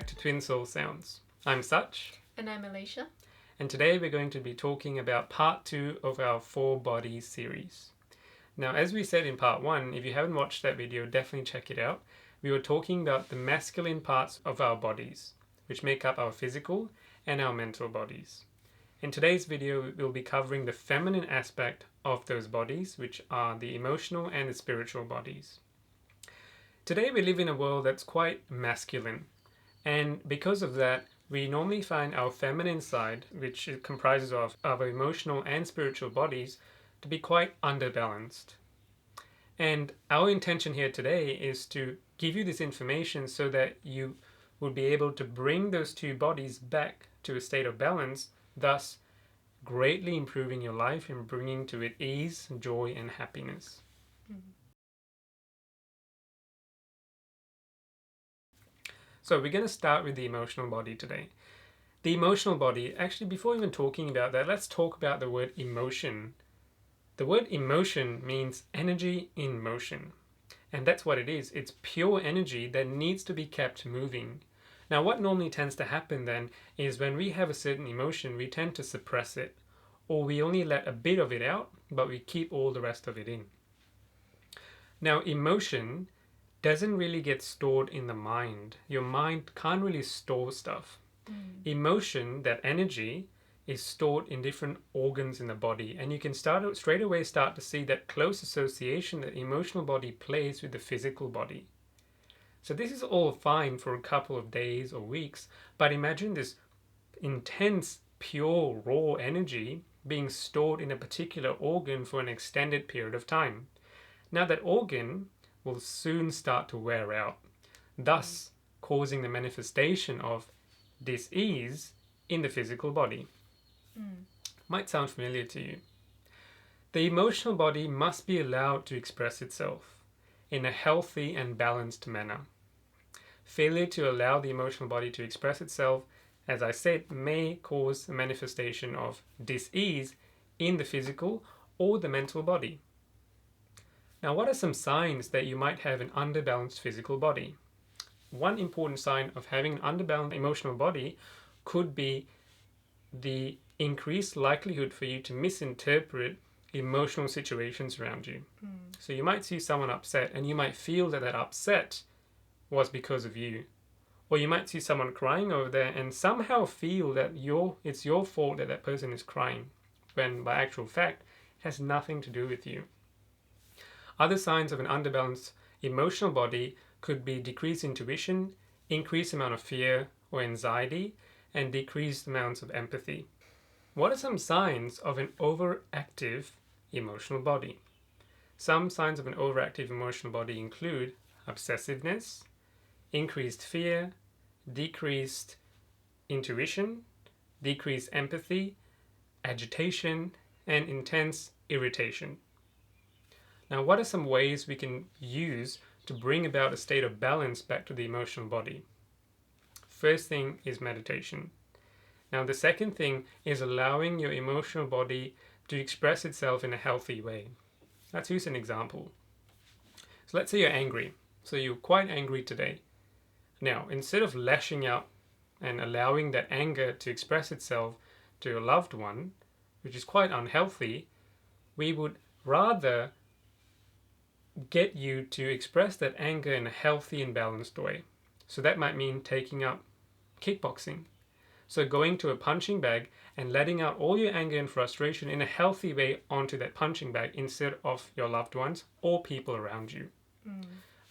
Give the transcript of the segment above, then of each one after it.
back to Twin Soul Sounds. I'm Sach. And I'm Alicia. And today we're going to be talking about part 2 of our 4 Bodies series. Now, as we said in part 1, if you haven't watched that video, definitely check it out. We were talking about the masculine parts of our bodies, which make up our physical and our mental bodies. In today's video, we'll be covering the feminine aspect of those bodies, which are the emotional and the spiritual bodies. Today we live in a world that's quite masculine, and because of that, we normally find our feminine side, which comprises of our emotional and spiritual bodies, to be quite underbalanced. And our intention here today is to give you this information so that you will be able to bring those two bodies back to a state of balance, thus greatly improving your life and bringing to it ease, joy, and happiness. Mm-hmm. So we're going to start with the emotional body today. The emotional body, actually before even talking about that, let's talk about the word emotion. The word emotion means energy in motion. And that's what it is. It's pure energy that needs to be kept moving. Now what normally tends to happen then is when we have a certain emotion, we tend to suppress it. Or we only let a bit of it out, but we keep all the rest of it in. Now emotion doesn't really get stored in the mind. Your mind can't really store stuff. Emotion, that energy, is stored in different organs in the body, and you can straight away start to see that close association that the emotional body plays with the physical body. So this is all fine for a couple of days or weeks, but imagine this intense, pure, raw energy being stored in a particular organ for an extended period of time. Now that organ will soon start to wear out, thus causing the manifestation of dis-ease in the physical body. Might sound familiar to you. The emotional body must be allowed to express itself in a healthy and balanced manner. Failure to allow the emotional body to express itself, as I said, may cause a manifestation of dis-ease in the physical or the mental body. Now, what are some signs that you might have an underbalanced physical body? One important sign of having an underbalanced emotional body could be the increased likelihood for you to misinterpret emotional situations around you. So you might see someone upset and you might feel that upset was because of you. Or you might see someone crying over there and somehow feel that it's your fault that person is crying, when by actual fact it has nothing to do with you. Other signs of an underbalanced emotional body could be decreased intuition, increased amount of fear or anxiety, and decreased amounts of empathy. What are some signs of an overactive emotional body? Some signs of an overactive emotional body include obsessiveness, increased fear, decreased intuition, decreased empathy, agitation, and intense irritation. Now, what are some ways we can use to bring about a state of balance back to the emotional body? First thing is meditation. Now, the second thing is allowing your emotional body to express itself in a healthy way. Let's use an example. So let's say you're angry. So you're quite angry today. Now, instead of lashing out and allowing that anger to express itself to your loved one, which is quite unhealthy, we would rather get you to express that anger in a healthy and balanced way. So that might mean taking up kickboxing. So going to a punching bag and letting out all your anger and frustration in a healthy way onto that punching bag instead of your loved ones or people around you.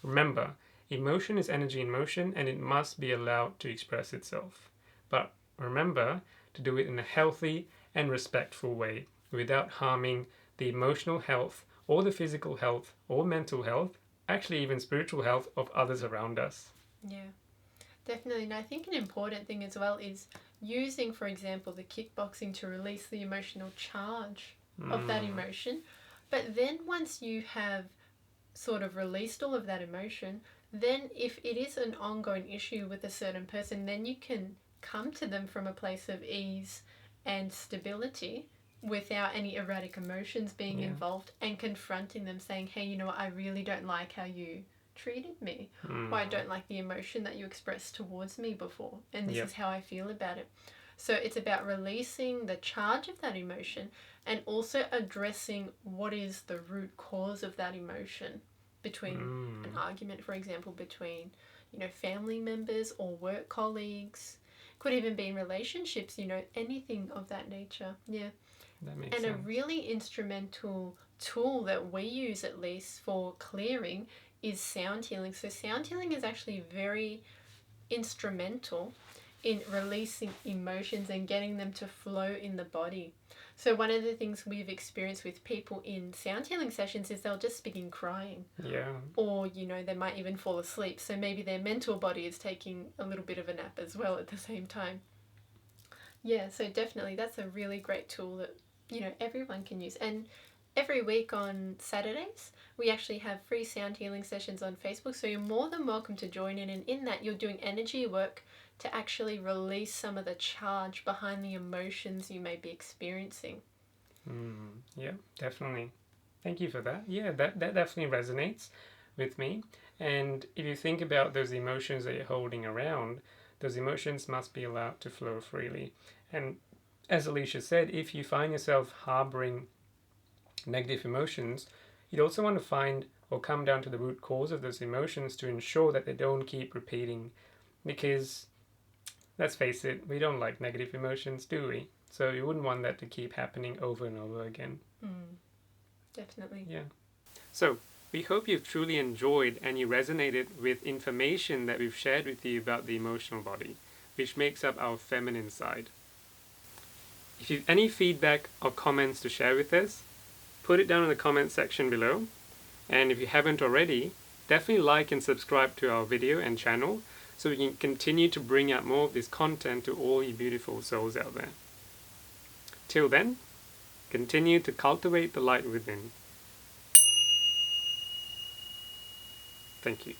Remember, emotion is energy in motion and it must be allowed to express itself. But remember to do it in a healthy and respectful way without harming the emotional health or the physical health or mental health, actually even spiritual health of others around us. Yeah, definitely. And I think an important thing as well is using, for example, the kickboxing to release the emotional charge of that emotion. But then once you have sort of released all of that emotion, then if it is an ongoing issue with a certain person, then you can come to them from a place of ease and stability without any erratic emotions being involved, and confronting them saying, hey, you know what, I really don't like how you treated me, or I don't like the emotion that you expressed towards me before, and this Yep. is how I feel about it. So it's about releasing the charge of that emotion and also addressing what is the root cause of that emotion between an argument, for example, between, you know, family members or work colleagues. Could even be in relationships, you know, anything of that nature. Yeah. That makes And sense. a really instrumental tool that we use, at least for clearing, is sound healing. So sound healing is actually very instrumental in releasing emotions and getting them to flow in the body. So one of the things we've experienced with people in sound healing sessions is they'll just begin crying. Yeah. Or, you know, they might even fall asleep. So maybe their mental body is taking a little bit of a nap as well at the same time. Yeah, so definitely that's a really great tool that, you know, everyone can use. And every week on Saturdays, we actually have free sound healing sessions on Facebook. So you're more than welcome to join in. And in that, you're doing energy work to actually release some of the charge behind the emotions you may be experiencing. Yeah, definitely. Thank you for that. Yeah, that definitely resonates with me. And if you think about those emotions that you're holding around, those emotions must be allowed to flow freely. And as Alicia said, if you find yourself harboring negative emotions, you'd also want to find or come down to the root cause of those emotions to ensure that they don't keep repeating. Because let's face it, we don't like negative emotions, do we? So you wouldn't want that to keep happening over and over again. Definitely. Yeah. So, we hope you've truly enjoyed and you resonated with information that we've shared with you about the emotional body, which makes up our feminine side. If you have any feedback or comments to share with us, put it down in the comment section below. And if you haven't already, definitely like and subscribe to our video and channel so we can continue to bring out more of this content to all you beautiful souls out there. Till then, continue to cultivate the light within. Thank you.